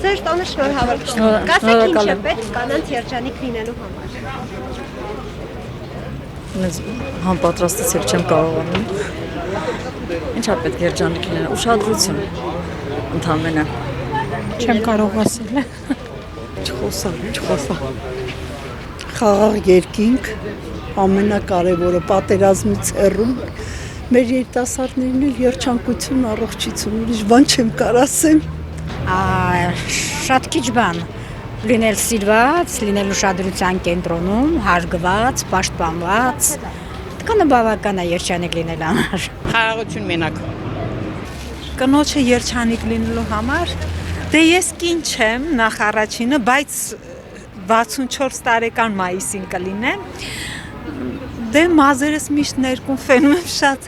Ձեր տոնը շնորհավոր։ Կասեք ինչ է պետք կանանց երջանիկ լինելու համար։ Մեզ համապատրաստեցել չեմ կարողանում։ Ինչ է պետք երջանիկ լինել, ուշադրություն ընդամենը։ Չեմ կարող ասել։ Չխոսա։ Խաղաղ երկինք, ամենակարևորը պատերազմից հեռու, մեր երիտասարդներն էլ երջանկություն, առողջություն, ուրիշ բան չեմ կարող ասել։ Շատ քիչ բան։ Լինել սիրված, լինել ուշադրության կենտրոնում, հարգված, պաշտպանված։ Դկանը բավական է երջանիկ լինել համար։ Խաղաղություն մենակ։ Կնոջը երջանիկ լինելու համար, դե ես կին չեմ նախ առաջինը, բայց 64 տարեկան մայիսին կլինեմ, դե մազերս միշտ ներկում ֆենում եմ շատ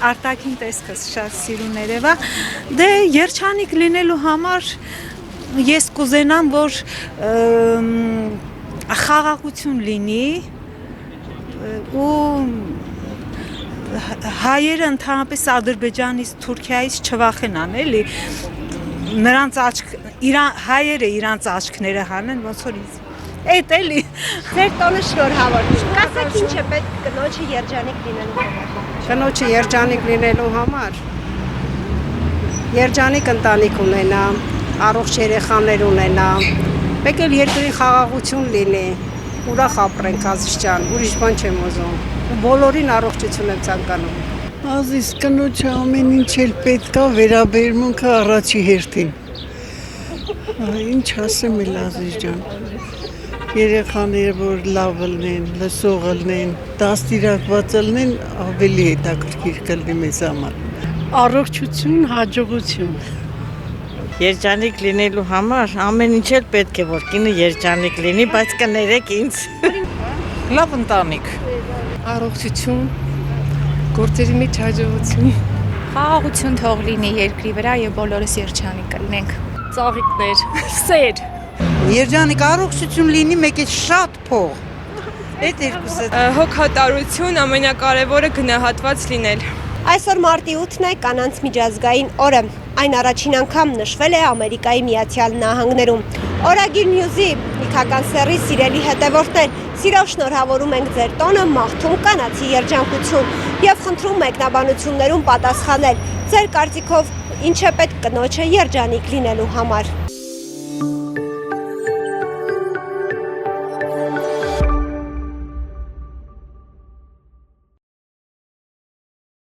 արտաքին տեսքս շատ սիրուն երևա, դե երջանիկ լինելու համար ես կուզենամ, որ խաղաղություն լինի ու հայերը ընդհանրապես Ադրբեջանից, Թուրքիայից չվախենան, էլի, նրանց հայերը իրանց աչքները հանեն, ոնց որ էդ էլի։ Ձեր տոնը շնորհավոր։ Կասեք ինչ է պետք կնոջը երջանիկ լինելու համար։ Կնոջը երջանիկ լինելու համար երջանիկ ընտանիք ունենա, առողջ երեխաներ ունենա, մեկ էլ երկրի խաղաղություն լինի, ուրախ ապրենք ազիզջան, ուրիշ բան չեմ ուզում։ Բոլորին առողջություն եմ ցանկանում։ Ազիզ կնոջը ամեն ինչ էլ պետք է վերաբերմունքը առաջի հերթին։ Ինչ ասեմ էլ Ազիզ ջան։ Երեխաները որ լավ լինեն, լսող լինեն, դաստիարակված լինեն, ավելի հետաքրքիր կլինի մեզ համար։ Առողջություն, հաջողություն։ Երջանիկ լինելու համար ամեն ինչ էլ պետք է որ կինը երջանիկ լինի, բայց կներեք ինձ։ Լավ ընտանիք։ Առողջություն, գործերի մեջ հաջողություն։ Խաղաղություն թող լինի երկրի վրա եւ բոլորս երջանիկ կլինենք։ Ծաղիկներ, սեր։ Երջանիկ առողջություն լինի, մեկ էլ շատ փող։ Այդ երկուսը Հոգատարություն, ամենակարևորը գնահատված լինել։ Այսօր մարտի 8-ն է կանանց միջազգային օրը։ Այն առաջին անգամ նշվել է Ամերիկայի Միացյալ Նահանգներում։ Օրագիր Նյուզի իքական սեռի սիրելի հետևորդներ, սիրով շնորհավորում ենք ձեր տոնը, մաղթում կանացի երջանկություն եւ խնդրում մեկնաբանություններում պատասխանել։ Ձեր կարծիքով ինչ է պետք կնոջը երջանիկ լինելու համար։